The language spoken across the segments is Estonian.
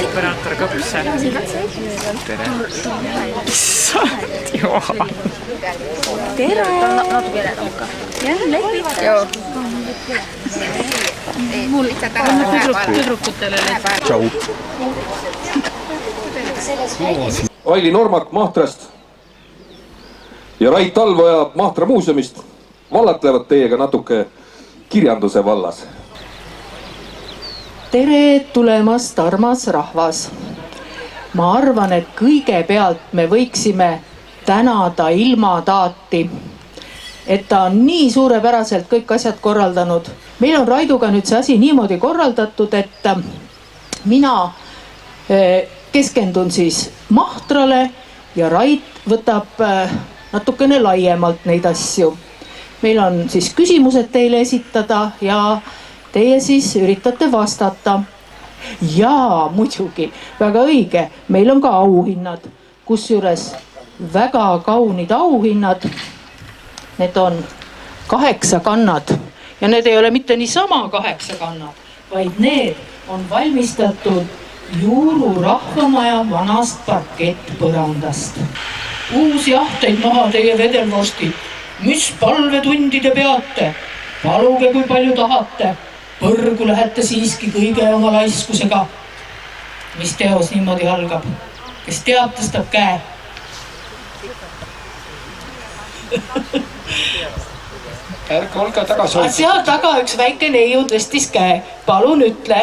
operaator Kõpse. Tere. Issand jumal. Tere. Natuke üle tõuka. Jah, lepid. Joo. Mul tüdrukutele lepid. Tšau. Aili Normak Mahtrast ja Rait Talvoja Mahtra muuseumist vallatlevad teiega natuke kirjanduse vallas. Tere tulemast, armas rahvas! Ma arvan, et kõigepealt me võiksime tänada ilmataati, et ta on nii suurepäraselt kõik asjad korraldanud. Meil on Raiduga nüüd see asi niimoodi korraldatud, et mina keskendun siis Mahtrale ja Rait võtab natukene laiemalt neid asju. Meil on siis küsimused teile esitada ja teie siis üritate vastata. Ja muidugi, väga õige, meil on ka auhinnad, kusjuures väga kaunid auhinnad. Need on 8 kannad ja need ei ole mitte niisama 8 kannad, vaid need on valmistatud Juuru rahvamaja vanast parkettpõrandast. Uus jahteid maha teie vedelvostid, mis palvetundi te peate, paluge kui palju tahate, põrgu lähete siiski kõige oma laiskusega. Mis teos niimoodi algab? Kes teab, tõstab käe? Ärge olge tagasi hoidnud. Seal taga üks väike neiu tõstis käe. Palun ütle.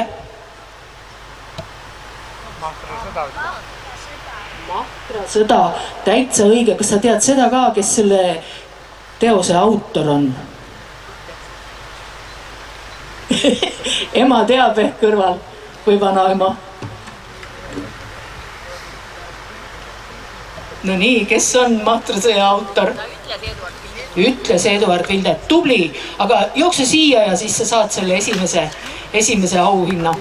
Mahtra sõda. Täitsa õige. Kas sa tead seda ka, kes selle teose autor on? Ema teab ehk kõrval või vanaema? No nii, kes on Mahtra sõja autor? Ütles Eduard Vilde. Tubli, aga jookse siia ja siis sa saad selle esimese auhinna.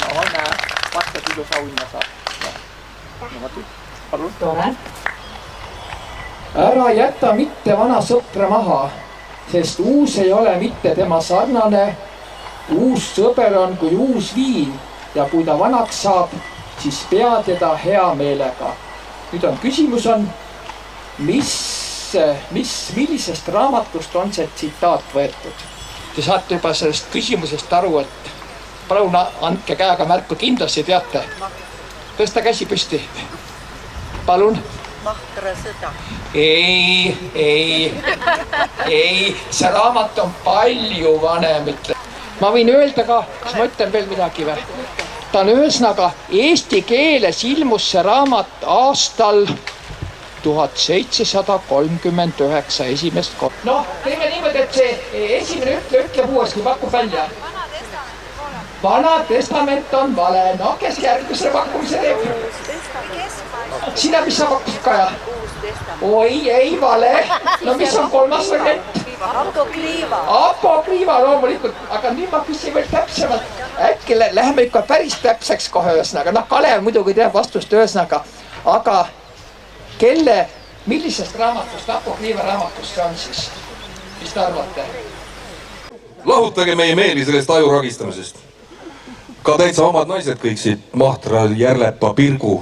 No näe, vastab ilus auhinna saab. Palun. Tore. Ära jäta mitte vana sõpra maha, sest uus ei ole mitte tema sarnane. Uus sõber on kui uus viin ja kui ta vanaks saab, siis pea teda hea meelega. Nüüd on küsimus on, millisest raamatust on see tsitaat võetud? Te saate juba sellest küsimusest aru, et palun andke käega märku, kindlasti teate. Tõsta käsi püsti. Palun. Mahtra sõda. Ei, see raamat on palju vanem. Ma võin öelda ka, kas ma ütlen veel midagi või? Ta on ühesõnaga eesti keeles ilmus see raamat aastal 1739 esimest korda. Noh, teeme niimoodi, et see esimene ütleb uuesti, pakub välja. Vana testament on vale. No, kes järgmisele pakkumise teeb? Sina, mis sa pakkusid, Kaja? Oi, ei vale. No, mis on kolmas variant? Apokriiva. Apokriiva loomulikult, aga nüüd ma küsin veel täpsemalt. Äkki läheme ikka päris täpseks kohe ühesõnaga. Noh, Kalev muidugi teab vastust ühesõnaga, aga millisest raamatust, apokriiva raamatust see on siis? Mis te arvate? Lahutage meie meeli sellest aju ragistamisest. Ka täitsa omad naised kõik siit Mahtra, Järlepa, Pirgu.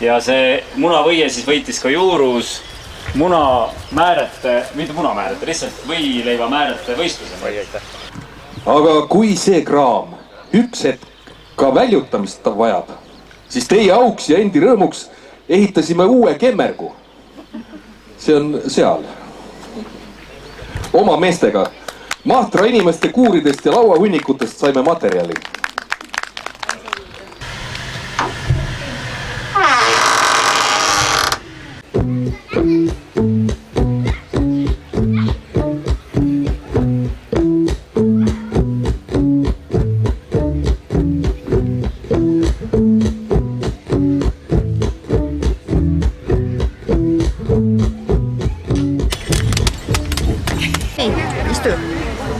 Ja see munavõie siis võitis ka Juurus mitte munamäärete, lihtsalt võileivamäärete võistluse. Aga kui see kraam üks hetk ka väljutamist vajab, siis teie auks ja endi rõõmuks ehitasime uue kemmergu. See on seal. Oma meestega. Mahtra inimeste kuuridest ja lauahunnikutest saime materjali.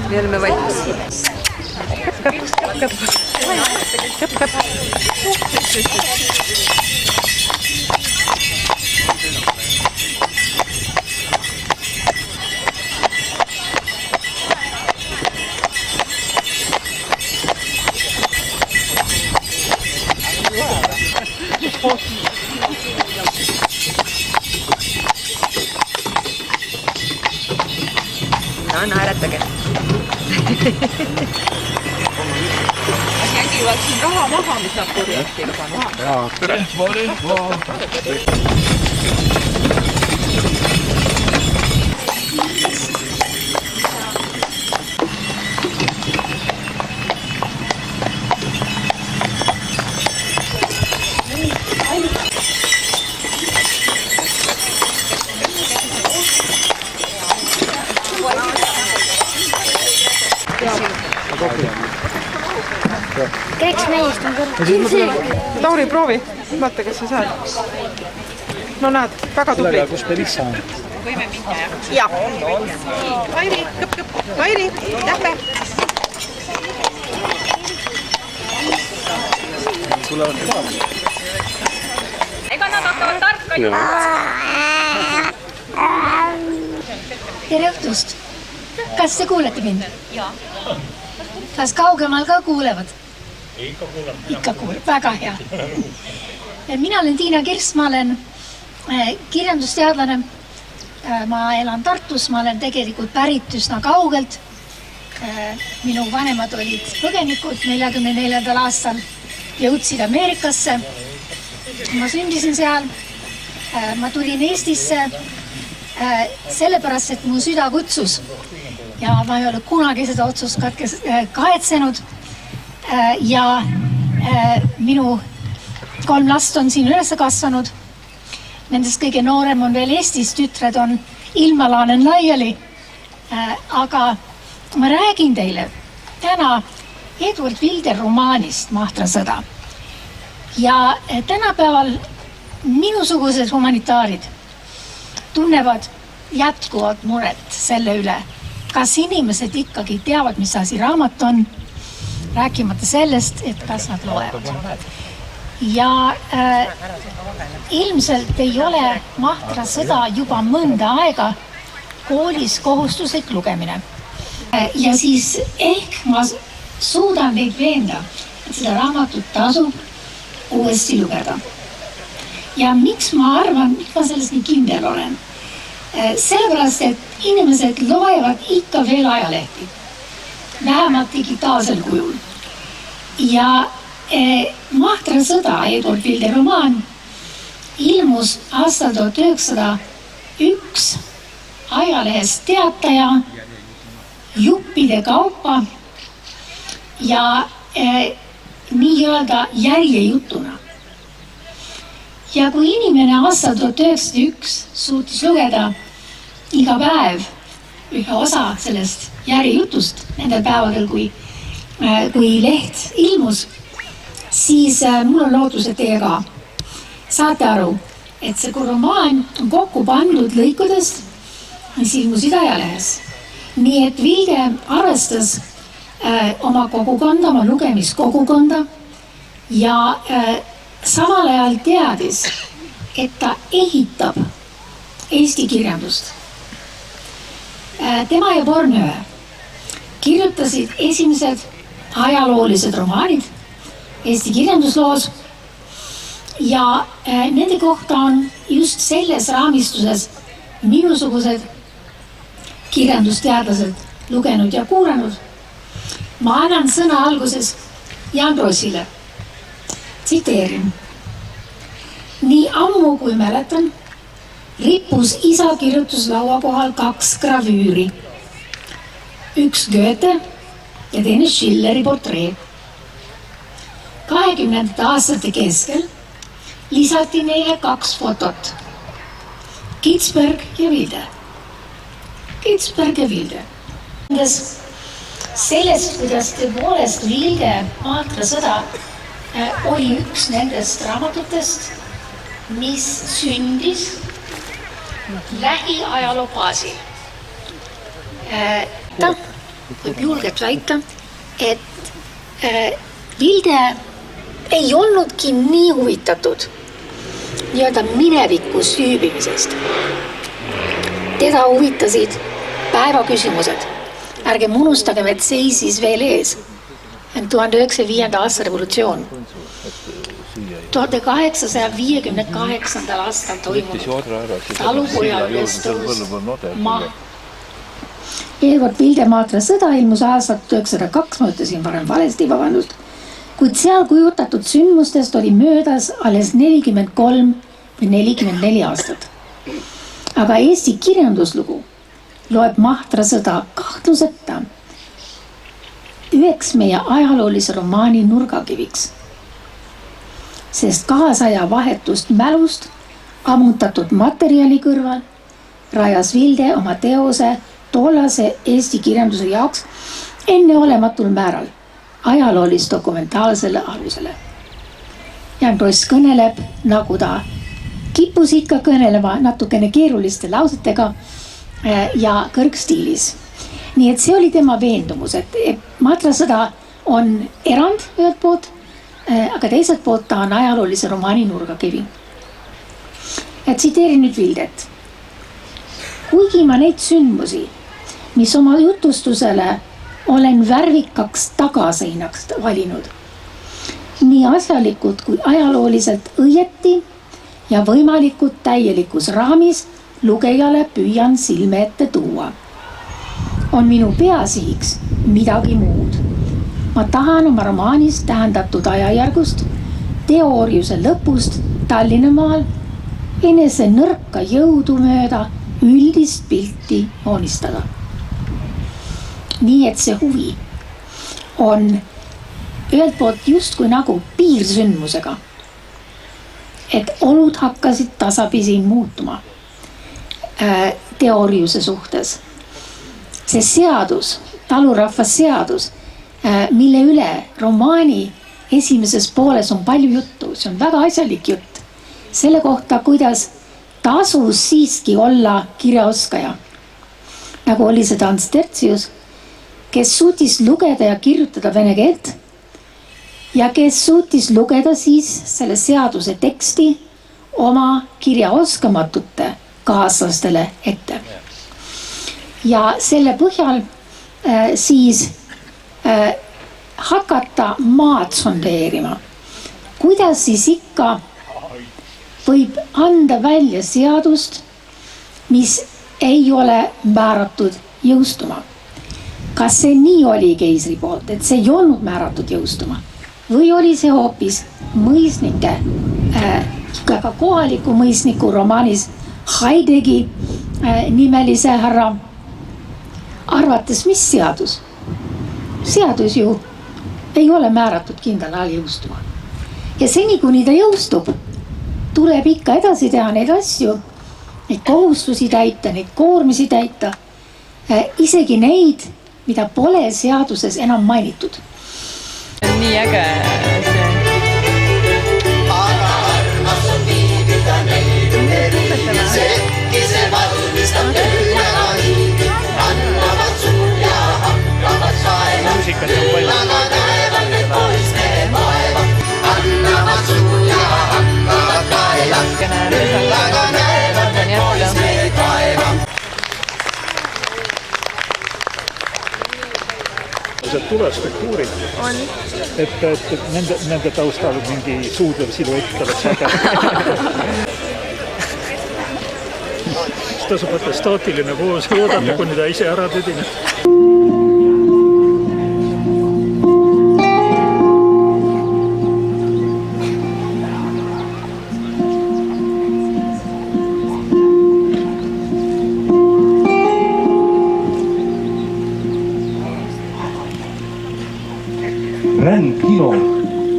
Me oleme valmis. No, naeratage. Äkki jõuaks siin raha maha, mis nad korjati juba. Jaa, tere. Käiks meist on kõrval. Lauri, proovi. Vaata, kes sa saad. No näed, väga tubli. Kus me lihtsa on? Võime minna, jah? Jah. Mairi, kõpp. Mairi, lähme. Tulevad ka. Ega nad hakkavad tarkani. Tere õhtust. Kas te kuulete mind? Jaa. Kas kaugemal ka kuulevad? Ikka kuuleb, väga hea. Mina olen Tiina Kirss, ma olen kirjandusteadlane. Ma elan Tartus, ma olen tegelikult pärit üsna kaugelt. Minu vanemad olid põgenikud 44. aastal, jõudsid Ameerikasse. Ma sündisin seal, ma tulin Eestisse sellepärast, et mu süda kutsus. Ja ma ei ole kunagi seda otsust kahetsenud. Ja minu 3 last on siin üles kasvanud. Nendest kõige noorem on veel Eestis, tütred on ilmalaanen laiali. Aga ma räägin teile täna Edward Wilder romaanist Mahtra sõda. Ja tänapäeval minusugused humanitaarid tunnevad jätkuvat muret selle üle, kas inimesed ikkagi teavad, mis asi raamat on, rääkimata sellest, et kas nad loevad. Ja ilmselt ei ole Mahtra sõda juba mõnda aega koolis kohustuslik lugemine. Ja siis ehk ma suudan teid veenda, et seda raamatut tasub uuesti lugeda. Ja miks ma arvan, miks ma sellest nii kindel olen? Sellepärast, et inimesed loevad ikka veel ajalehti, vähemalt digitaalsel kujul. Ja Mahtra sõda, Edward Wilder romaan, ilmus aastal 1901 ajalehes Teataja juppide kaupa ja nii-öelda järjejutuna. Ja kui inimene aastal 1901 suutis lugeda iga päev ühe osa sellest järjejutust nendel päevadel, kui leht ilmus, siis mul on lootus, et teie ka saate aru, et see romaan on kokku pandud lõikudest, mis ilmusid ajalehes. Nii et Wilder arvestas oma kogukonda, oma lugemiskogukonda ja samal ajal teadis, et ta ehitab Eesti kirjandust. Tema ja Bornöö kirjutasid esimesed ajaloolised romaanid Eesti kirjandusloos ja nende kohta on just selles raamistuses minusugused kirjandusteadlased lugenud ja kuulanud. Ma annan sõna alguses Jaan Rossile. Tsiteerin. nii ammu kui mäletan, rippus isa kirjutuslaua kohal 2 gravüüri. Üks Goethe ja teine Schilleri portree. 20. aastate keskel lisati neile 2 fotot. Kitzberg ja Wilde. Kitzberg ja Wilde. Sellest, kuidas tõepoolest Wilde maatrasõda oli üks nendest raamatutest, mis sündis lähiajaloo baasil. Võib julgelt väita, et Wilde ei olnudki nii huvitatud nii-öelda minevikus hüübimisest. Teda huvitasid päevaküsimused. Ärgem unustagem, et seisis veel ees 1905. aasta revolutsioon. 1858. aastal toimunud talupoja ülestõus maha. Edward Wilde maatrasõda ilmus aastat 1902, ma ütlesin varem valesti, vabandust, kuid seal kujutatud sündmustest oli möödas alles 43 või 44 aastat. Aga Eesti kirjanduslugu loeb maatrasõda kahtluseta üheks meie ajaloolise romaani nurgakiviks, sest kaasaja vahetust mälust ammutatud materjali kõrval rajas Wilde oma teose tollase Eesti kirjanduse jaoks enneolematul määral ajaloolist dokumentaalsele alusele. Jan Ross kõneleb, nagu ta kippus ikka kõnelema natukene keeruliste lausetega ja kõrgstiilis. Nii et see oli tema veendumus, et maatrasõda on erand ühelt poolt, aga teiselt poolt ta on ajaloolise romaani nurgakivi. Ja tsiteerin nüüd Wildet. Kuigi ma neid sündmusi, mis oma jutustusele olen värvikaks tagaseinaks valinud, nii asjalikud kui ajalooliselt õieti ja võimalikult täielikus raamis lugejale püüan silme ette tuua, on minu peasihiks midagi muud. Ma tahan oma romaanis tähendatud ajajärgust, teooriuse lõpust Tallinnamaal enese nõrka jõudu mööda üldist pilti joonistada. Nii et see huvi on ühelt poolt justkui nagu piirsündmusega, et olud hakkasid tasapisi muutuma teooriuse suhtes. See seadus, talurahva seadus, mille üle romaani esimeses pooles on palju juttu, see on väga asjalik jutt selle kohta, kuidas tasus siiski olla kirjaoskaja. Nagu oli seda Ants Tertsius, kes suutis lugeda ja kirjutada vene keelt ja kes suutis lugeda siis selle seaduse teksti oma kirjaoskamatute kaaslastele ette. Ja selle põhjal siis hakata maad sondeerima. Kuidas siis ikka võib anda välja seadust, mis ei ole määratud jõustuma? Kas see nii oli keisri poolt, et see ei olnud määratud jõustuma? Või oli see hoopis mõisnike, ka kohaliku mõisniku romaanis Haidegi nimelise härra arvates mis seadus? Seadus ju ei ole määratud kindlal ajal jõustuma. Ja seni, kuni ta jõustub, tuleb ikka edasi teha neid asju, neid kohustusi täita, neid koormisi täita, isegi neid, mida pole seaduses enam mainitud. Nii äge see. Aga armas on viibida neid eri, see valmistab tööga hiigi, annavad suu ja hakkavad kaeva, aga kaevad need poiste vaeva, annavad suu ja hakkavad kaeva, aga kaevad need poiste kaeva. Tulestruktuurid, et nende taustal mingi suudlev siluett oleks äge. Tasub võtta staatiline koos oodata, kuni ta ise ära tüdineb.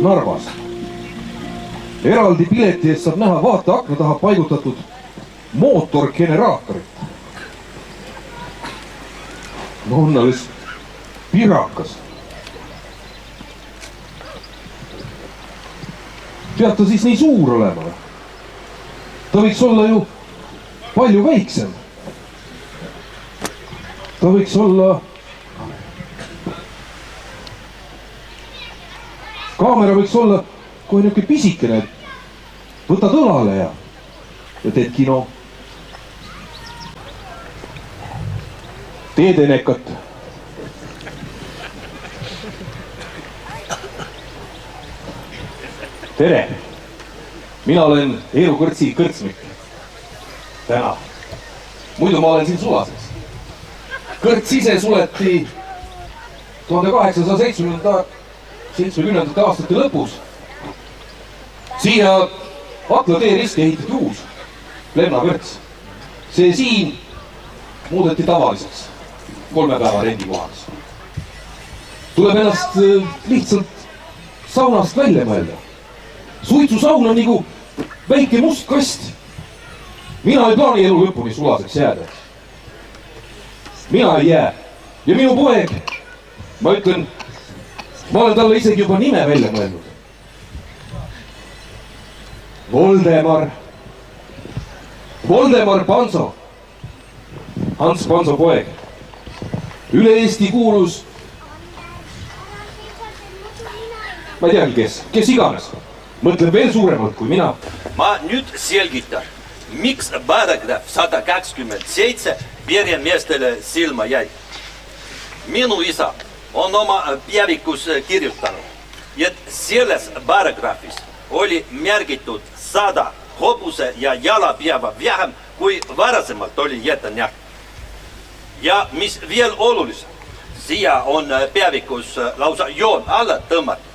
Narvas. Eraldi pileti eest saab näha vaateakna taha paigutatud mootorgeneraatorit. No on alles pirakas. Peab ta siis nii suur olema? Ta võiks olla ju palju väiksem. Ta võiks olla... Kaamera võiks olla kohe niuke pisikene. Võtad õlale ja teed kino. Teed enekat. Tere! Mina olen Eero Kõrtsi kõrtsmik. Täna. Muidu ma olen siin sulaseks. Kõrts ise suleti 1870. aastate lõpus. Siia Akla tee risti ehitati uus Lemna kõrts. See siin muudeti tavaliseks 3 päeva rendikohaks. Tuleb ennast lihtsalt saunast välja mõelda. Suitsusaun on nagu väike must kast. Mina ei plaani elu lõpuni sulaseks jääda. Mina ei jää. Ja minu poeg, ma ütlen, ma olen talle isegi juba nime välja mõelnud. Voldemar Panso. Hans Panso poeg. Üle Eesti kuulus. Ma ei teagi kes iganes. Mõtleb veel suuremalt kui mina. Ma nüüd selgitan, miks paragrahv 127 peremeestele silma jäi. Minu isa on oma päevikus kirjutanud, et selles paragrahvis oli märgitud 100 hobuse ja jalapäeva vähem kui varasemalt oli ette nähtud. Ja mis veel olulisem, siia on päevikus lausa joon alla tõmmatud.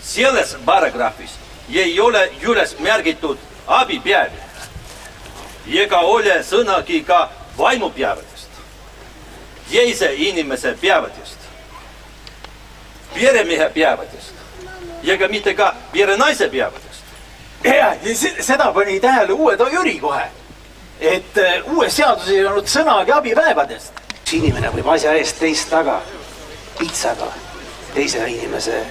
Selles paragrahvis ei ole üles märgitud abipäevi ega ole sõnagi ka vaimupäevadest, teise inimese päevadest, peremehe päevadest ega mitte ka perenaise päevadest. Ja seda pani tähele uue Jüri kohe, et uues seaduses ei olnud sõnagi abipäevadest. Inimene võib asja eest teist taga pitsaga teise inimese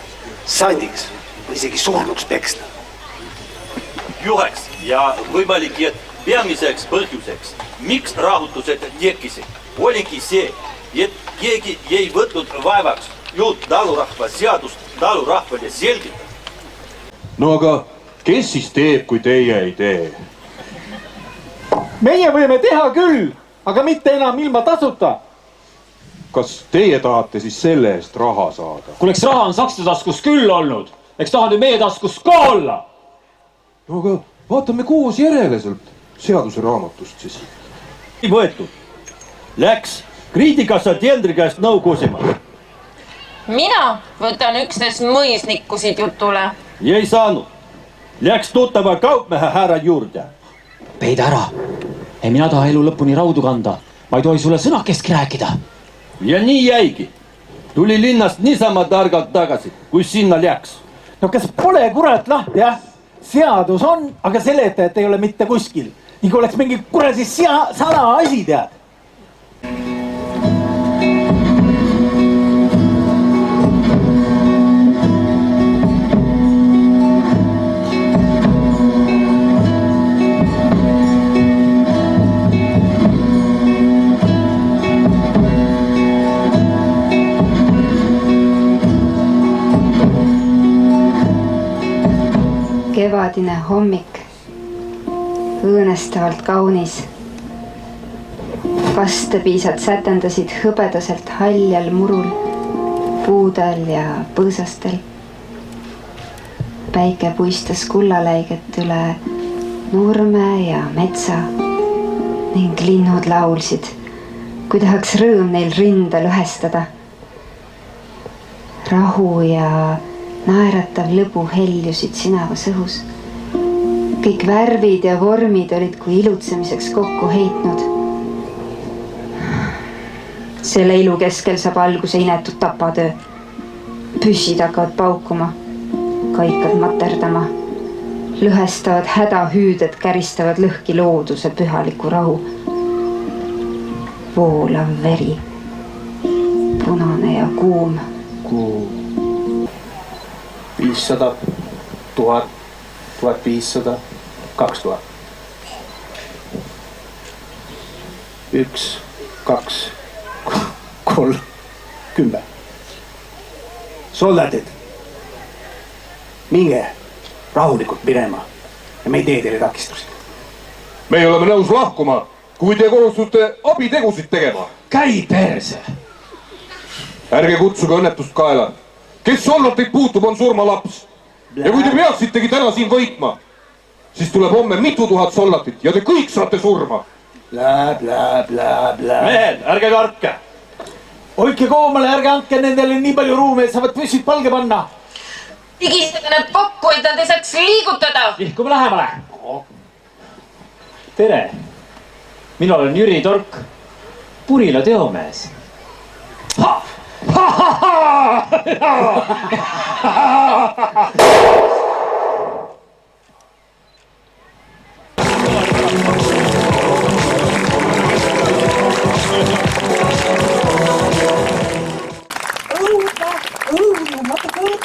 sandiks või isegi surnuks peksna. Juheks ja võimalik, et peamiseks põhjuseks, miks rahutused tekkisid, oligi see, et keegi ei võtnud vaevaks juut talurahva seadust talurahvale selgitada. No aga kes siis teeb, kui teie ei tee? Meie võime teha küll, aga mitte enam ilma tasuta. Kas teie tahate siis selle eest raha saada? Kui eks raha on sakste taskus küll olnud, eks tahad ju meie taskus ka olla. No aga vaatame koos järele sealt seaduse raamatust siis. Ei võetud. Läks kriitikassa tendri käest nõu kusima. Mina võtan üksnes mõisnikkusid jutule. Ei saanud. Läks tuttava kaupmehe härra juurde. Peida ära. Ei mina taha elu lõpuni raudu kanda. Ma ei tohi sulle sõnakestki rääkida. Ja nii jäigi. Tuli linnast niisama targalt tagasi, kui sinna läks. No kas pole kurat lahti, jah? Seadus on, aga seletajat ei ole mitte kuskil. Nii kui oleks mingi kurasi sana asi, tead. Kevadine hommik, õõnestavalt kaunis. Kastepiisad sätendasid hõbedaselt haljal murul, puudel ja põõsastel. Päike puistas kullaläiget üle nurme ja metsa ning linnud laulsid, kui tahaks rõõm neil rinda lõhestada. Rahu ja naeratav lõbu heljusid sinavas õhus. Kõik värvid ja vormid olid kui ilutsemiseks kokku heitnud. Selle ilu keskel saab alguse inetud tapatöö. Püssid hakkavad paukuma. kaikad materdama. Lõhestavad hädahüüded käristavad lõhki looduse pühaliku rahu. Voolav veri, punane ja kuum. 500, 1000, 1500, 2000. 1, 2, 3, 10. Soldaatid, minge rahulikult minema ja me ei tee teile takistusi. Me oleme nõus lahkuma, kui te kohustute abitegusid tegema. Käi perse! Ärge kutsuge õnnetust kaela. Kes soldateid puutub, on surmalaps. Ja kui te peaksitegi täna siin võitma, siis tuleb homme mitu tuhat soldatit ja te kõik saate surma. Mehed, ärge kartke! Hoidke koomale, ärge andke nendele nii palju ruumi, et saavad püssid palge panna. Higistage need kokku, et nad ei saaks liigutada. Ihkume lähemale. Tere. Mina olen Jüri Tork, Purila teomees.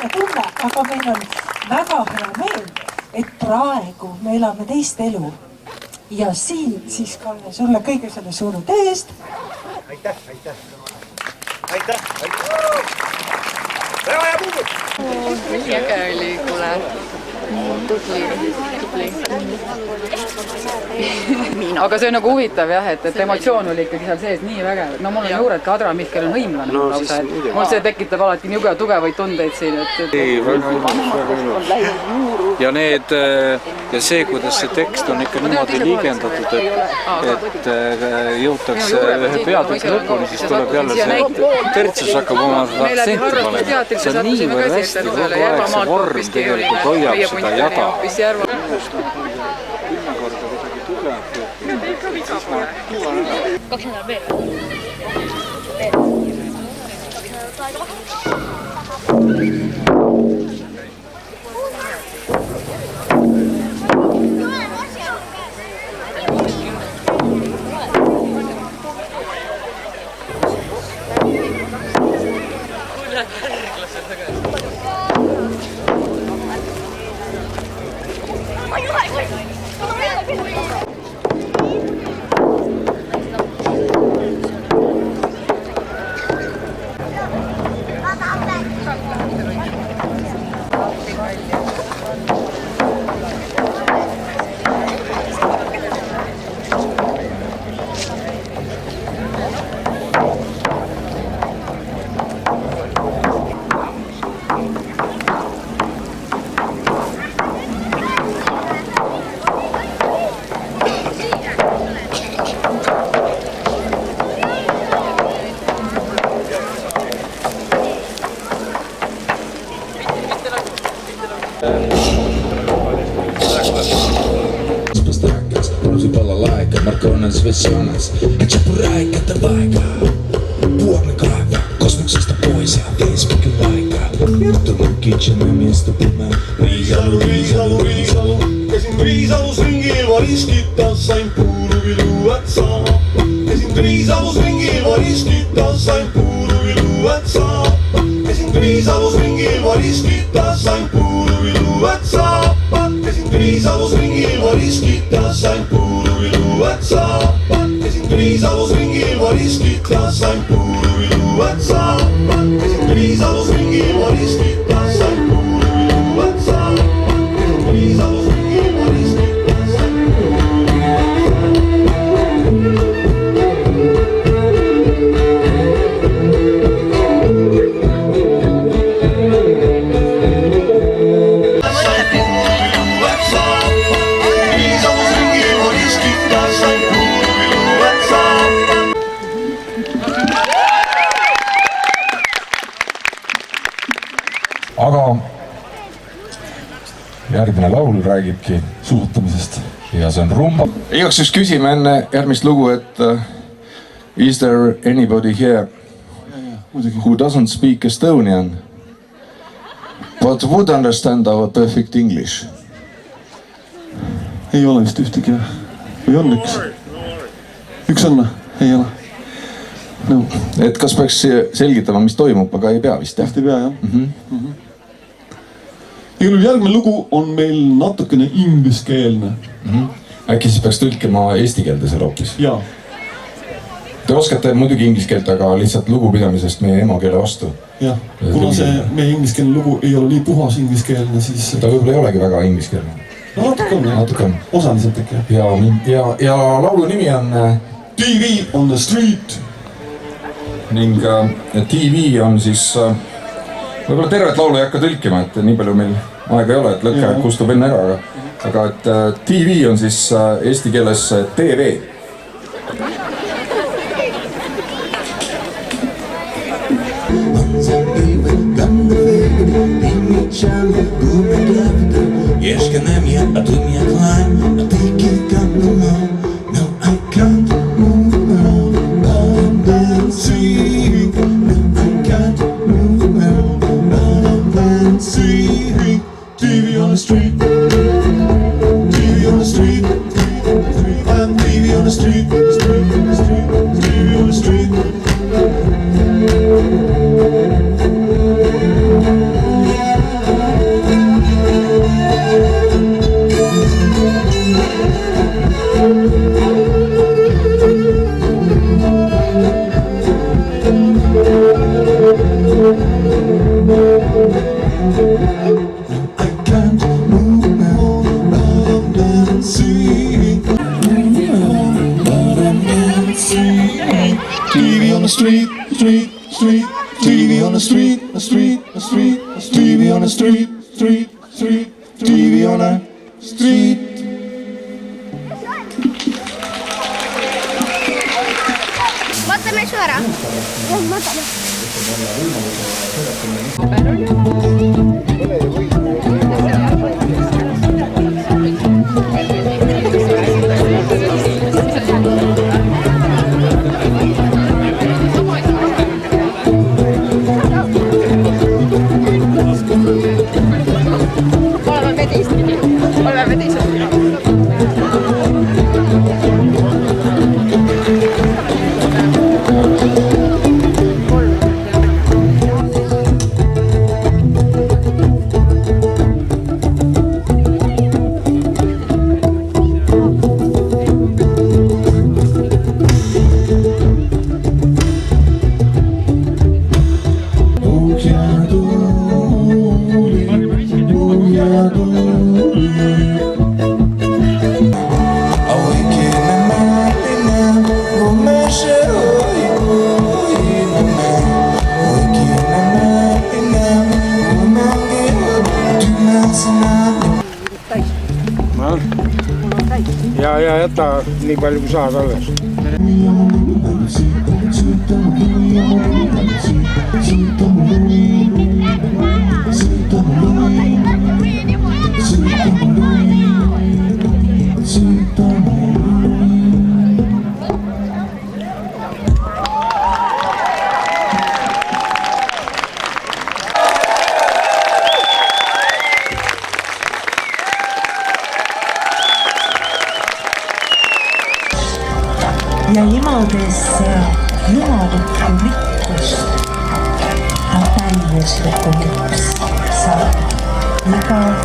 Tunne, aga meil on väga hea meel, et praegu me elame teist elu. Ja siin siis Kalle sulle kõige selle suure töö eest. Aitäh! Väga hea puudud! Nii äge oli, kuule. Tubli. Aga see on nagu huvitav jah, et emotsioon oli ikkagi seal sees nii vägev. No mul on juured ka Adra Mihkel on hõimlane. Mul see tekitab alati nii tugevaid tundeid siin. Ja see, kuidas see tekst on ikka niimoodi liigendatud, et jõutakse ühe peatüki lõpuni, siis tuleb jälle see tertsus hakkab oma aktsenti valema. See on niivõrd hästi kogu aeg, see vorm tegelikult hoiab seda jada. Kaks nädal veel. Svesionas, Čapuraika, Tavaika, Puorna kaiva, kosmoksesta pois ja Facebookin laikaa. Tullut kitchen miestä pimää, Riisalu. Käsin Riisalus ringil, variskittaa, sain puuruviluat saa. Käsin Riisalus ringil, variskittaa, sain puuruviluat saa. Käsin Riisalus ringil, variskittaa, sain puuruviluat saa. Käsin Riisalus ringil, variskittaa, sain puuruviluat saa. Käsin Riisalus ringil, variskittaa, sain puuruviluat saa. Käsin Riisalus ringil, variskittaa, sain puuruviluat saa. Käsin Riisalus ringil, variskittaa, sain aga järgmine laul räägibki suusatamisest ja see on rumba. Igaks just küsime enne järgmist lugu, et is there anybody here who doesn't speak Estonian What would understand our perfect English? Ei ole vist ühtegi või on üks? Üks on, ei ole. No. Et kas peaks selgitama, mis toimub, aga ei pea vist, jah? Vist ei pea, jah. Igal juhul järgmine lugu on meil natukene ingliskeelne. Äkki siis peaks tõlkima eesti keelde seal hoopis? Jaa. Te oskate muidugi ingliskeelt, aga lihtsalt lugupidamisest meie emakeele vastu. Jah, kuna see meie ingliskeelne lugu ei ole nii puhas ingliskeelne, siis... Ta võib-olla ei olegi väga ingliskeelne. No natuke on. Osaliselt ikka. Ja laulu nimi on... TV on the street. Ning TV on siis... Võib-olla tervet laulu ei hakka tõlkima, et nii palju meil aega ei ole, et lõkke kustub enne ära, aga et TV on siis eesti keeles TV. Ешкаnem я, а ты меня клань, а ты кикам No, I can't move on the street. No, I can't move on the street. TV on the street. TV on the street. I'm TV on the street. TV on the street. TV on the street, TV on the street, TV on the street, TV on the street. Vaatame su ära. Oleme teistpidi. Ja jäta nii palju kui saad alles. Ja imades jumalikku rikkust on täiuslikuks saab iga päev.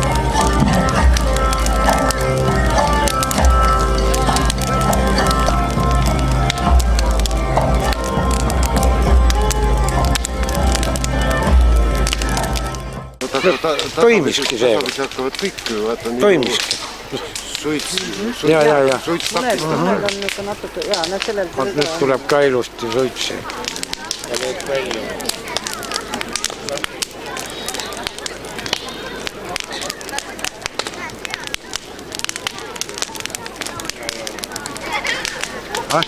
Toimiski see. Toimiski. Ja. Mõnel on ikka natuke, jaa, sellel... Nüüd tuleb ka ilusti suitsi. Ja nüüd välja. Ta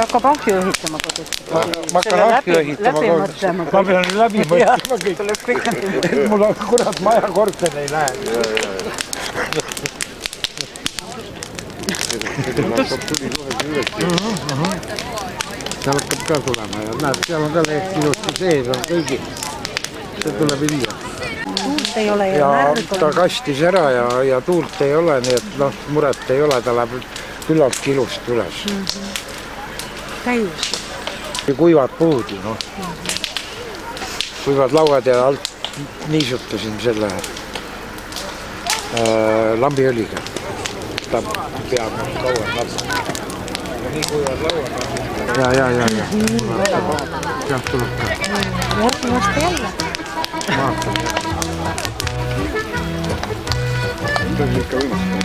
hakkab ahju õhitama kodus. Ma hakkan ahju õhitama. Ma pean läbi mõtlema kõik. Et mul on kurat maja korter ei lähe. Seal hakkab ka tulema ja näed, seal on ka leht ilusti sees on kõigi. See tuleb hilja. ei ole ja märg on. Ta kastis ära ja tuult ei ole, nii et noh, muret ei ole, ta läheb küllaltki ilusti üles. Täius. Kuivad puud, noh. Kuivad lauad ja alt niisutasin selle lambiõliga. Ta peab kauem lapsega. Nii kuivad lauad. Ja. Peab tuleb ka. Järgmast jälle. Vaatan. See on ikka õnnest.